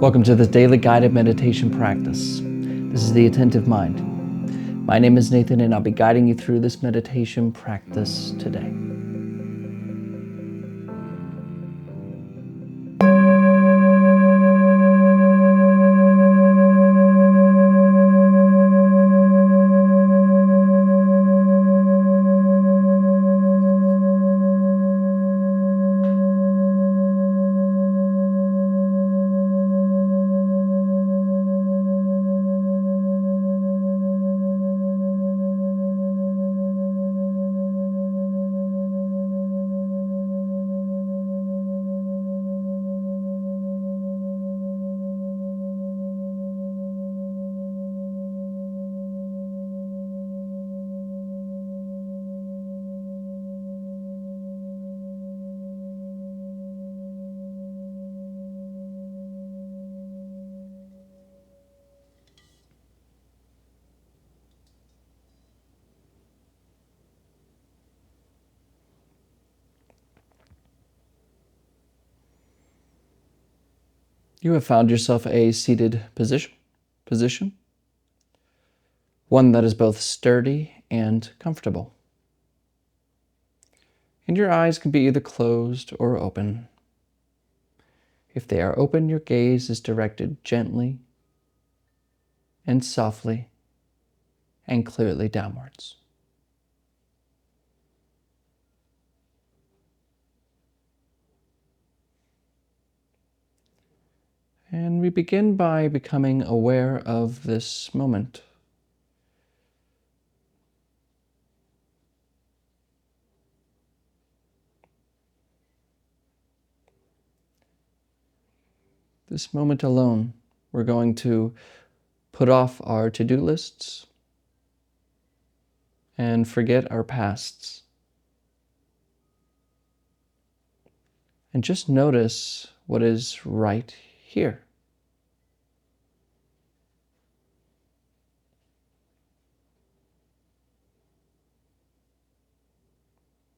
Welcome to this daily guided meditation practice. This is the Attentive Mind. My name is Nathan, and I'll be guiding you through this meditation practice today. You have found yourself a seated position, one that is both sturdy and comfortable. And your eyes can be either closed or open. If they are open, your gaze is directed gently and softly and clearly downwards. And we begin by becoming aware of this moment. This moment alone, we're going to put off our to-do lists and forget our pasts. And just notice what is right here.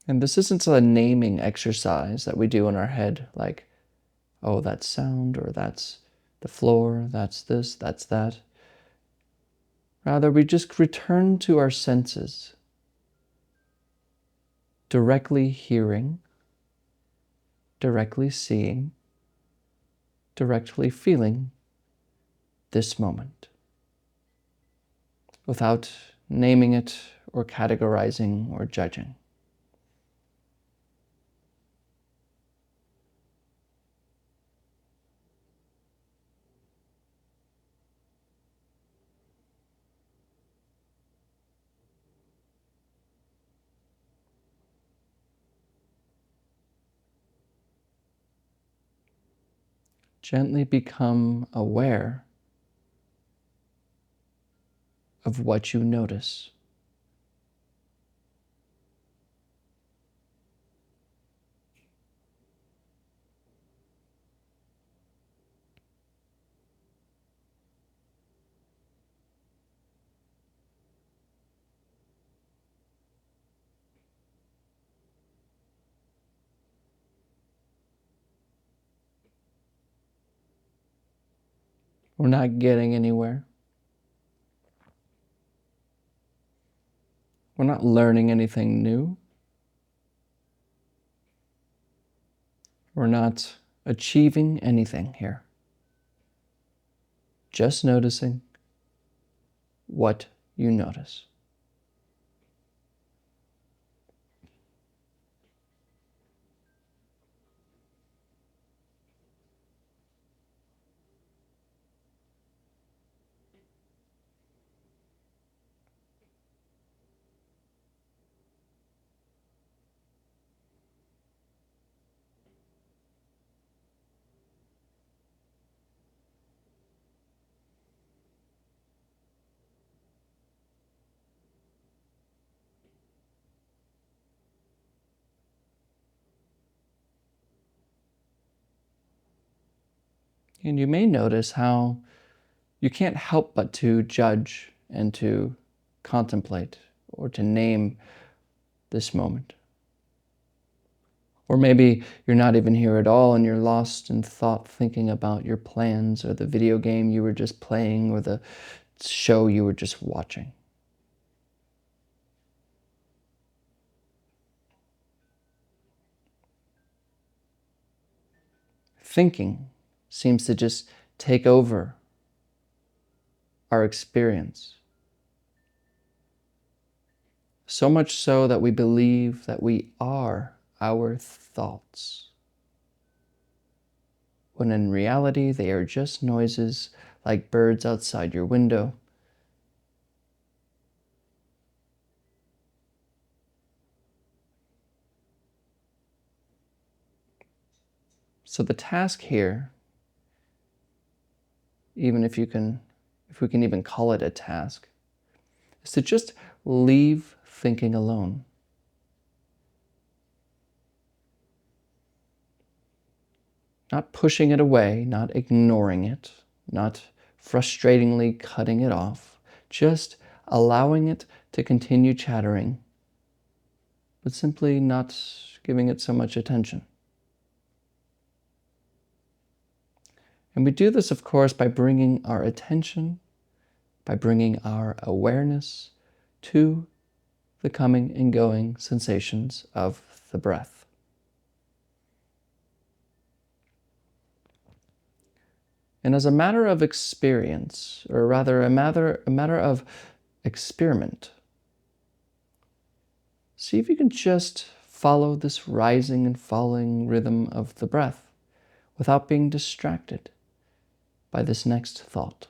And this isn't a naming exercise that we do in our head, like, oh, that's sound, or that's the floor, that's this, that's that. Rather, we just return to our senses, directly hearing, directly seeing, directly feeling this moment, without naming it or categorizing or judging. Gently become aware of what you notice. We're not getting anywhere. We're not learning anything new. We're not achieving anything here. Just noticing what you notice. And you may notice how you can't help but to judge and to contemplate or to name this moment. Or maybe you're not even here at all and you're lost in thought thinking about your plans or the video game you were just playing or the show you were just watching. Thinking seems to just take over our experience. So much so that we believe that we are our thoughts, when in reality they are just noises like birds outside your window. So the task here, even if we can even call it a task, is to just leave thinking alone. Not pushing it away, not ignoring it, not frustratingly cutting it off, just allowing it to continue chattering, but simply not giving it so much attention. And we do this, of course, by bringing our attention, by bringing our awareness to the coming and going sensations of the breath. And as a matter of experience, or rather a matter of experiment, see if you can just follow this rising and falling rhythm of the breath without being distracted by this next thought.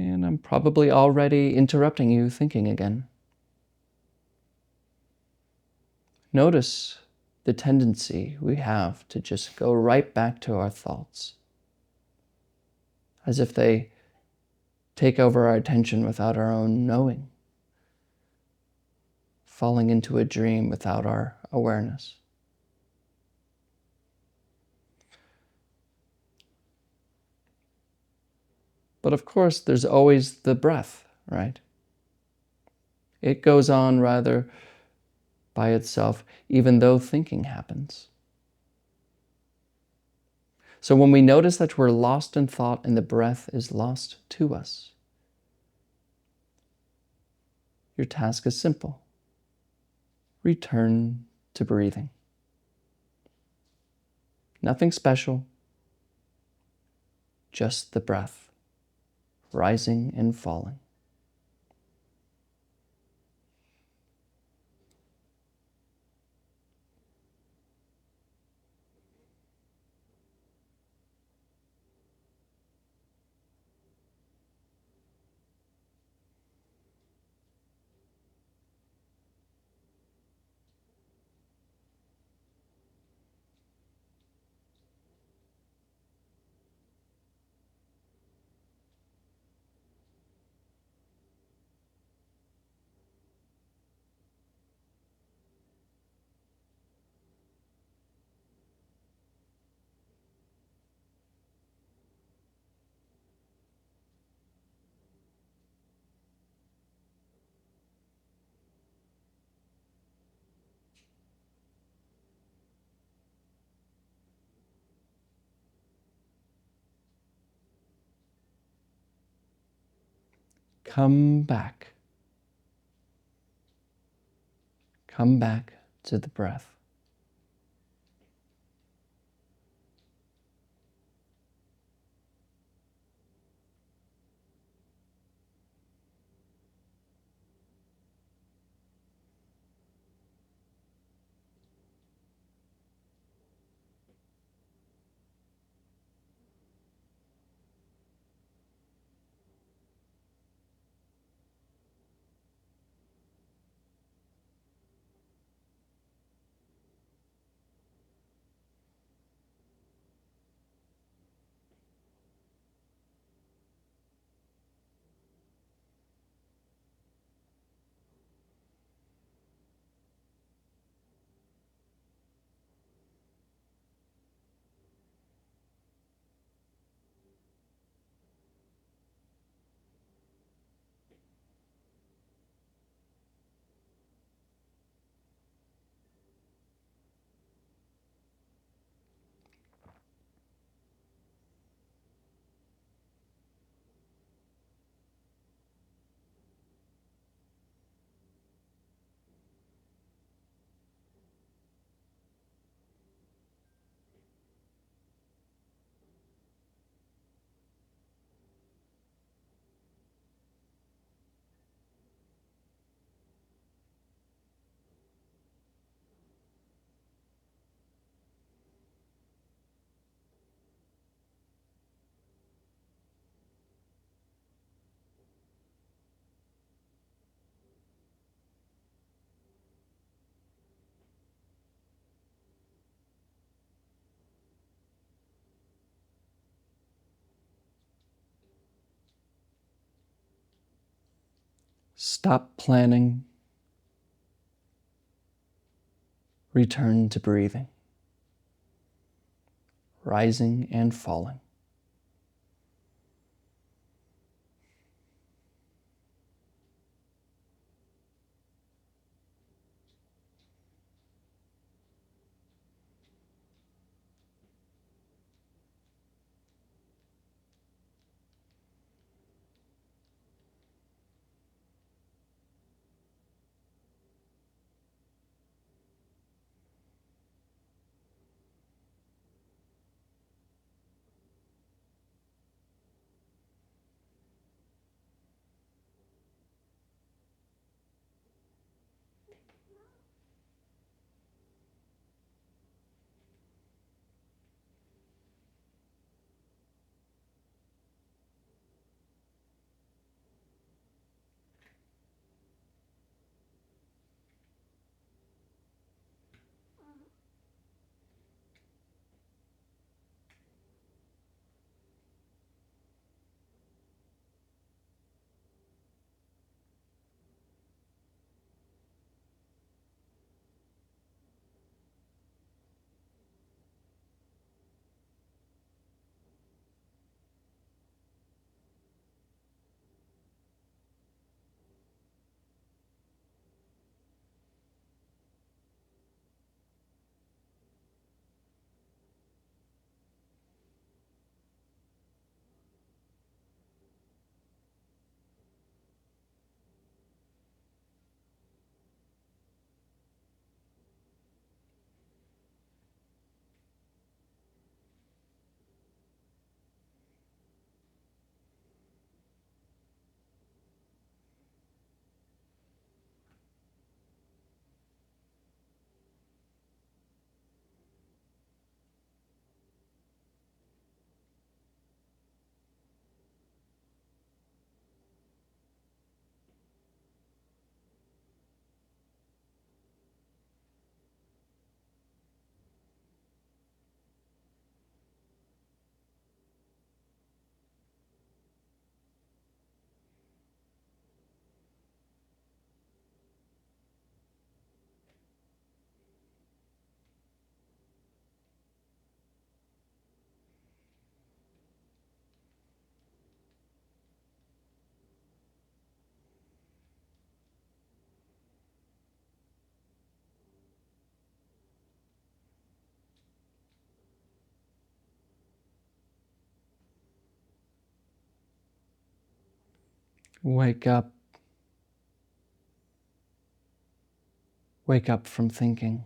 And I'm probably already interrupting you thinking again. Notice the tendency we have to just go right back to our thoughts, as if they take over our attention without our own knowing, falling into a dream without our awareness. But of course, there's always the breath, right? It goes on rather by itself, even though thinking happens. So when we notice that we're lost in thought and the breath is lost to us, your task is simple. Return to breathing. Nothing special, just the breath, rising and falling. Come back. Come back to the breath. Stop planning. Return to breathing, rising and falling. Wake up. Wake up from thinking.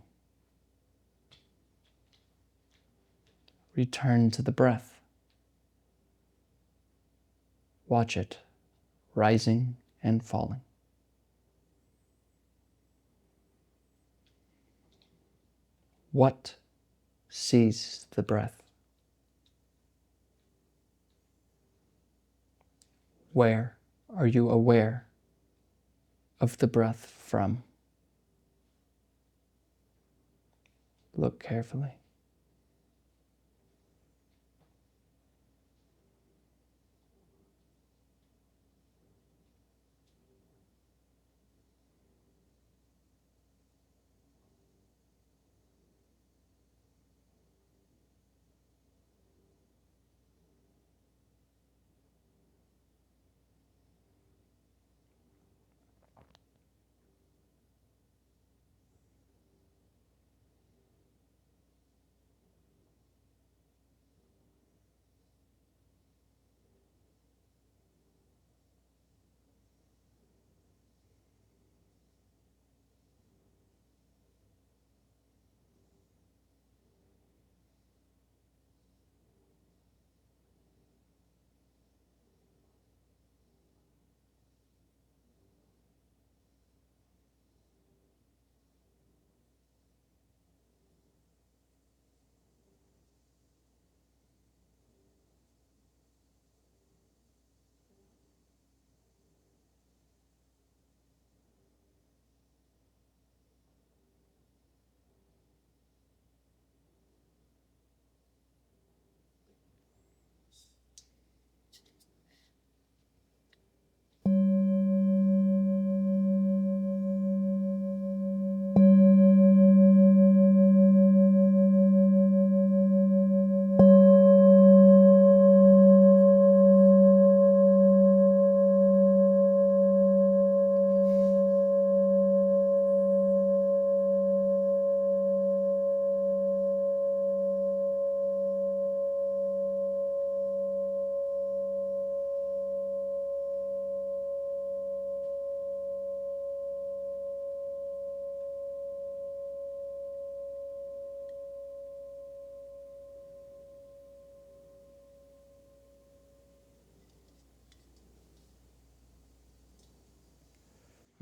Return to the breath. Watch it, rising and falling. What sees the breath? Where are you aware of the breath from? Look carefully.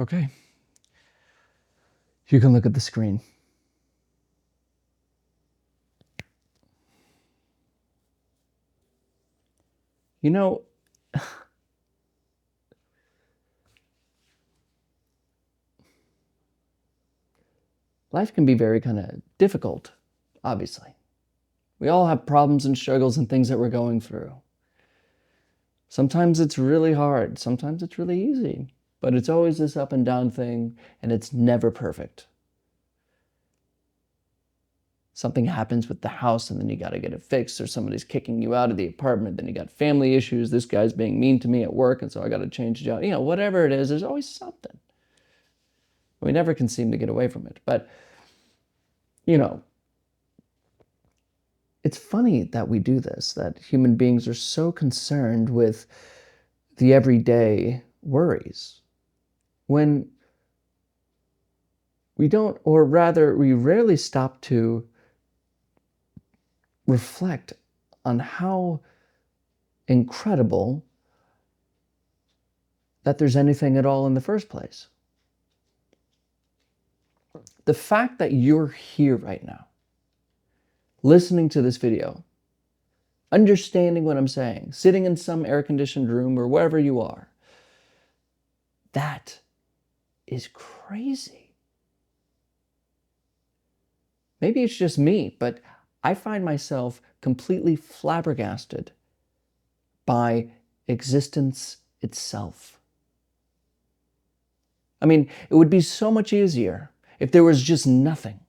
Okay. You can look at the screen. You know, life can be very kind of difficult, obviously. We all have problems and struggles and things that we're going through. Sometimes it's really hard, sometimes it's really easy, but it's always this up and down thing, and it's never perfect. Something happens with the house and then you got to get it fixed, or somebody's kicking you out of the apartment, then you got family issues, this guy's being mean to me at work and so I got to change job. You know, whatever it is, there's always something. We never can seem to get away from it. But, you know, it's funny that we do this, that human beings are so concerned with the everyday worries when we don't, or rather, we rarely stop to reflect on how incredible that there's anything at all in the first place. The fact that you're here right now, listening to this video, understanding what I'm saying, sitting in some air-conditioned room or wherever you are, that is crazy. Maybe it's just me, but I find myself completely flabbergasted by existence itself. I mean, it would be so much easier if there was just nothing,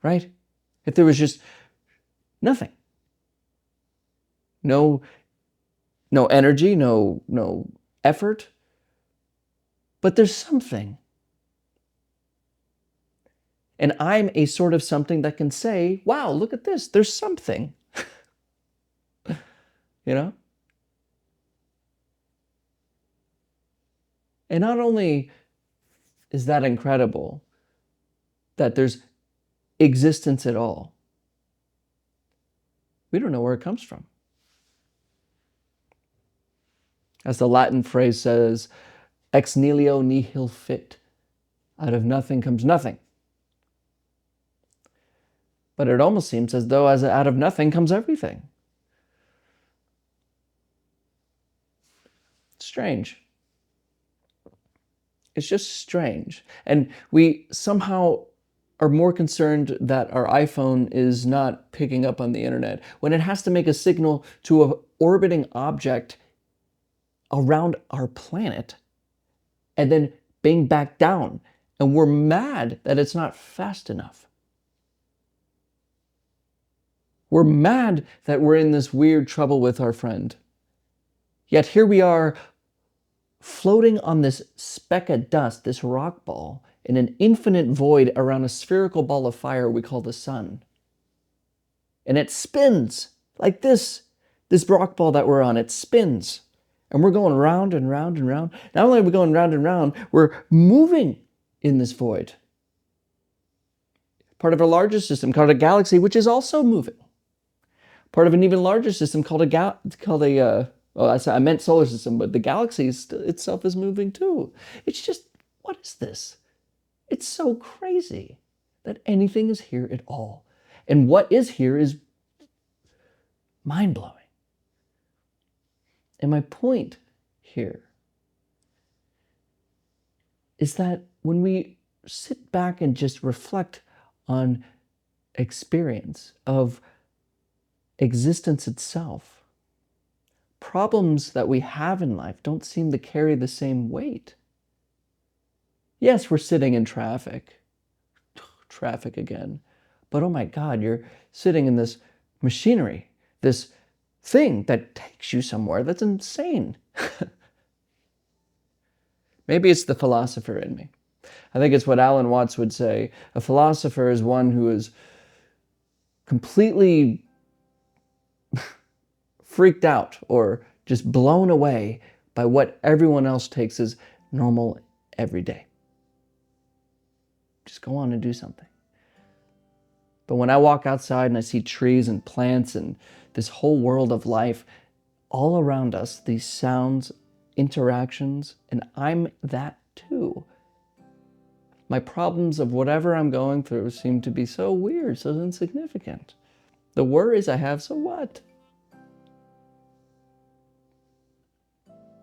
right? If there was just nothing. No energy, no effort. But there's something. And I'm a sort of something that can say, wow, look at this, there's something. You know? And not only is that incredible, that there's existence at all, we don't know where it comes from. As the Latin phrase says, ex nihilo nihil fit. Out of nothing comes nothing. But it almost seems as though out of nothing comes everything. Strange. It's just strange. And we somehow are more concerned that our iPhone is not picking up on the internet when it has to make a signal to an orbiting object around our planet and then bang back down. And we're mad that it's not fast enough. We're mad that we're in this weird trouble with our friend. Yet here we are floating on this speck of dust, this rock ball, in an infinite void around a spherical ball of fire we call the sun. And it spins like this rock ball that we're on, it spins. And we're going round and round and round. Not only are we going round and round, we're moving in this void. Part of a larger system called a galaxy, which is also moving. Part of an even larger system called I meant solar system, but the galaxy itself is moving too. It's just, what is this? It's so crazy that anything is here at all. And what is here is mind-blowing. And my point here is that when we sit back and just reflect on experience of existence itself, problems that we have in life don't seem to carry the same weight. Yes, we're sitting in traffic again, but oh my God, you're sitting in this machinery, this thing that takes you somewhere. That's insane. Maybe it's the philosopher in me. I think it's what Alan Watts would say. A philosopher is one who is completely freaked out or just blown away by what everyone else takes as normal every day. Just go on and do something. But when I walk outside and I see trees and plants and this whole world of life all around us, these sounds, interactions, and I'm that too. My problems of whatever I'm going through seem to be so weird, so insignificant. The worries I have, so what?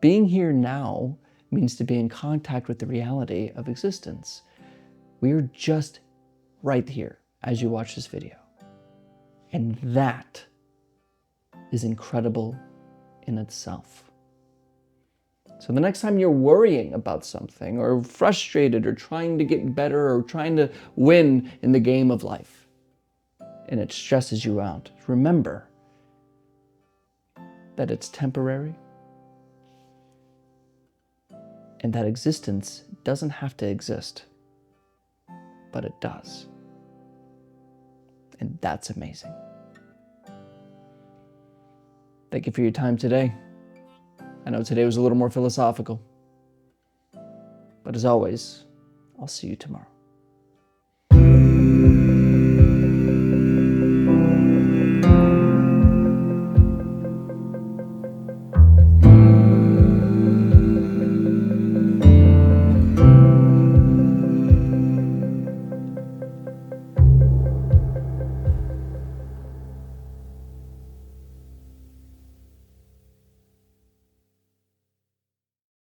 Being here now means to be in contact with the reality of existence. We are just right here as you watch this video. And that is incredible in itself. So the next time you're worrying about something or frustrated or trying to get better or trying to win in the game of life and it stresses you out, remember that it's temporary and that existence doesn't have to exist, but it does. And that's amazing. Thank you for your time today. I know today was a little more philosophical, but as always, I'll see you tomorrow.